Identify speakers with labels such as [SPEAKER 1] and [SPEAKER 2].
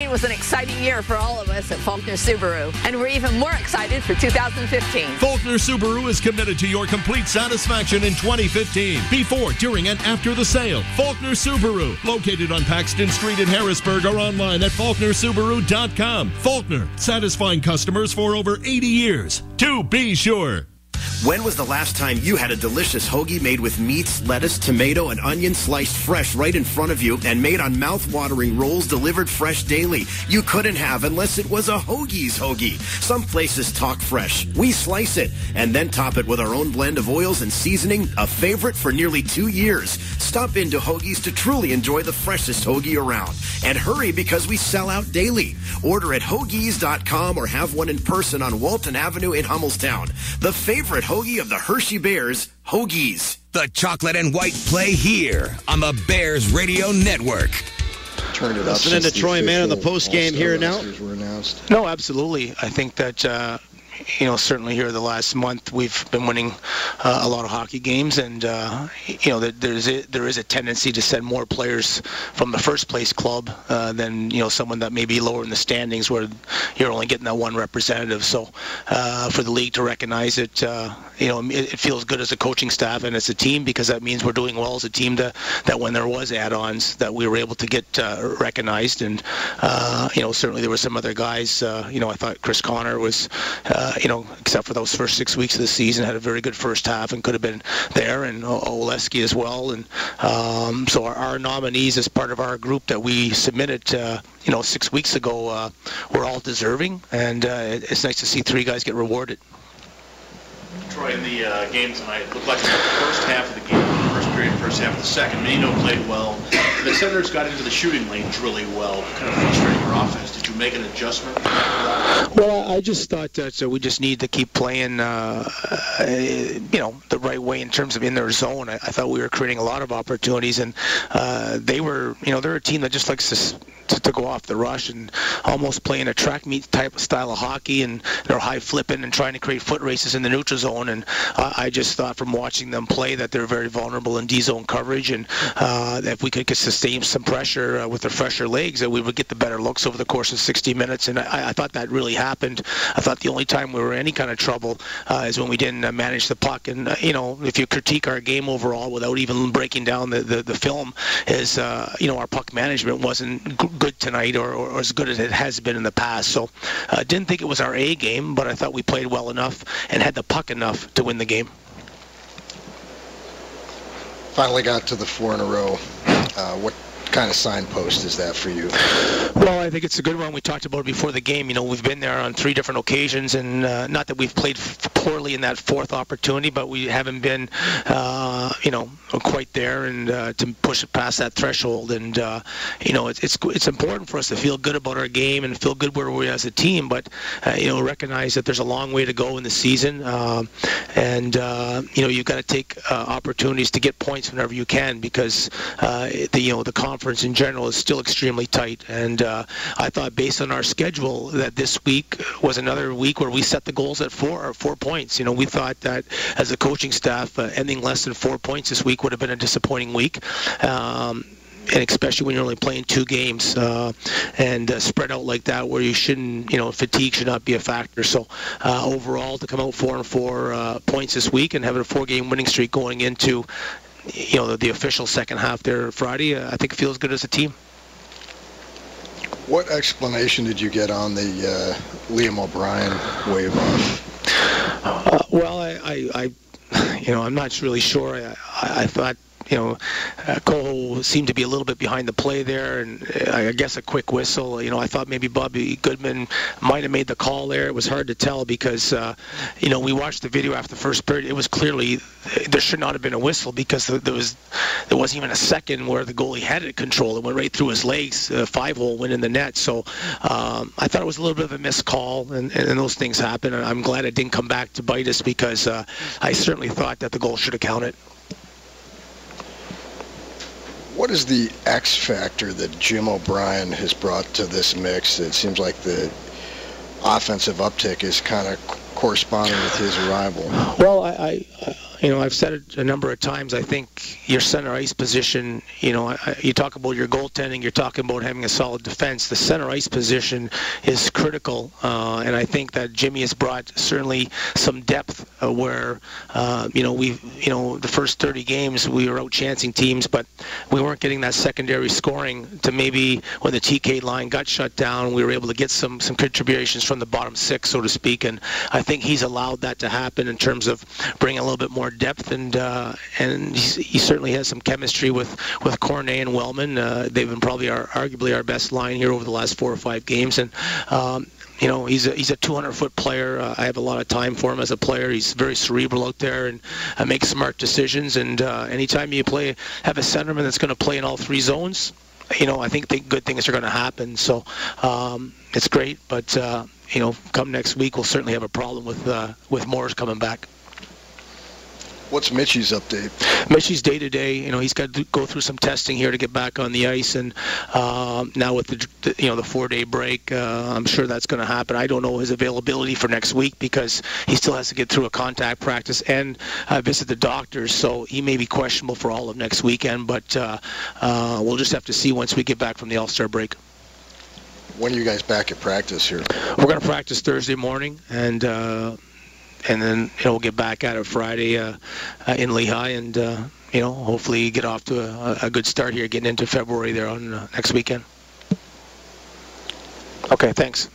[SPEAKER 1] It was an exciting year for all of us at Faulkner Subaru, and we're even more excited for 2015.
[SPEAKER 2] Faulkner Subaru is committed to your complete satisfaction in 2015, before, during, and after the sale. Faulkner Subaru, located on Paxton Street in Harrisburg, or online at faulknersubaru.com. Faulkner, satisfying customers for over 80 years. To be sure.
[SPEAKER 3] When was the last time you had a delicious hoagie made with meats, lettuce, tomato, and onion sliced fresh right in front of you and made on mouth-watering rolls delivered fresh daily? You couldn't have unless it was a Hoagie's hoagie. Some places talk fresh. We slice it and then top it with our own blend of oils and seasoning, a favorite for nearly 2 years. Stop into Hoagie's to truly enjoy the freshest hoagie around. And hurry, because we sell out daily. Order at Hoagies.com or have one in person on Walton Avenue in Hummelstown. The favorite hoagie of the Hershey Bears, Hoagie's.
[SPEAKER 4] The chocolate and white play here on the Bears Radio Network.
[SPEAKER 5] Turned it up. Listening to Troy Mann in the post game here now.
[SPEAKER 6] No, absolutely. I think that certainly here the last month we've been winning a lot of hockey games, and there is a tendency to send more players from the first place club than someone that may be lower in the standings where you're only getting that one representative. So for the league to recognize it, it feels good as a coaching staff and as a team, because that means we're doing well as a team that when there was add-ons that we were able to get recognized. And certainly there were some other guys. I thought Chris Connor was except for those first 6 weeks of the season, had a very good first half and could have been there, and Oleski as well. And so our nominees as part of our group that we submitted 6 weeks ago were all deserving, and it's nice to see three guys get rewarded.
[SPEAKER 7] Troy, in the game tonight, it looked like the first half of the game, first period, first half of the second, Menino played well. The Senators got into the shooting lanes really well, kind of frustrating your offense. Did you make an adjustment?
[SPEAKER 6] Well, I just thought that we just need to keep playing, the right way in terms of in their zone. I thought we were creating a lot of opportunities, and they're a team that just likes to go off the rush and almost play in a track meet type of style of hockey, and they're high flipping and trying to create foot races in the neutral zone. And I just thought from watching them play that they're very vulnerable in D-zone coverage, and that if we could sustain some pressure with their fresher legs, that we would get the better looks over the course of 60 minutes. And I thought that really happened. I thought the only time we were in any kind of trouble is when we didn't manage the puck. And if you critique our game overall without even breaking down the film, is our puck management wasn't good tonight, or as good as it has been in the past. So I didn't think it was our A game, but I thought we played well enough and had the puck enough to win the game.
[SPEAKER 5] Finally got to the 4 in a row. What kind of signpost is that for you?
[SPEAKER 6] Well, I think it's a good one. We talked about it before the game. We've been there on 3 different occasions, and not that we've played poorly in that 4th opportunity, but we haven't been, quite there and to push it past that threshold. And it's important for us to feel good about our game and feel good where we are as a team, but recognize that there's a long way to go in the season, and you've got to take opportunities to get points whenever you can, because the conference in general is still extremely tight. And I thought, based on our schedule, that this week was another week where we set the goals at 4 points. We thought that as a coaching staff, ending less than 4 points this week would have been a disappointing week. And especially when you're only playing 2 games and spread out like that, where you shouldn't, fatigue should not be a factor. So overall, to come out 4 points this week and having a 4-game winning streak going into the official second half there Friday, I think it feels good as a team.
[SPEAKER 5] What explanation did you get on the Liam O'Brien wave off?
[SPEAKER 6] Well, I'm not really sure. I thought Coho seemed to be a little bit behind the play there, and I guess a quick whistle. I thought maybe Bobby Goodman might have made the call there. It was hard to tell because, we watched the video after the first period. It was clearly there should not have been a whistle, because there wasn't even a second where the goalie had it controlled. It went right through his legs. 5-hole went in the net. So I thought it was a little bit of a missed call, and those things happen. And I'm glad it didn't come back to bite us, because I certainly thought that the goal should have counted.
[SPEAKER 5] What is the X factor that Jim O'Brien has brought to this mix? It seems like the offensive uptick is kind of corresponding with his arrival.
[SPEAKER 6] Well, I I've said it a number of times. I think your center ice position, you talk about your goaltending, you're talking about having a solid defense. The center ice position is critical, and I think that Jimmy has brought certainly some depth where, the first 30 games we were out-chancing teams, but we weren't getting that secondary scoring to maybe when the TK line got shut down, we were able to get some contributions from the bottom six, so to speak, and I think he's allowed that to happen in terms of bringing a little bit more depth, and he certainly has some chemistry with Cornet and Wellman. They've been probably arguably our best line here over the last 4 or 5 games, and he's a 200-foot player. I have a lot of time for him as a player. He's very cerebral out there and makes smart decisions. And anytime you have a centerman that's going to play in all 3 zones, I think good things are going to happen. So it's great. But come next week, we'll certainly have a problem with Morris coming back.
[SPEAKER 5] What's Mitchie's update?
[SPEAKER 6] Mitchie's day-to-day, he's got to go through some testing here to get back on the ice, and now with the 4-day break, I'm sure that's going to happen. I don't know his availability for next week because he still has to get through a contact practice and visit the doctors, so he may be questionable for all of next weekend, but we'll just have to see once we get back from the All-Star break.
[SPEAKER 5] When are you guys back at practice here?
[SPEAKER 6] We're going to practice Thursday morning, and then we'll get back at it Friday in Lehigh, and hopefully get off to a good start here, getting into February there on next weekend. Okay, thanks.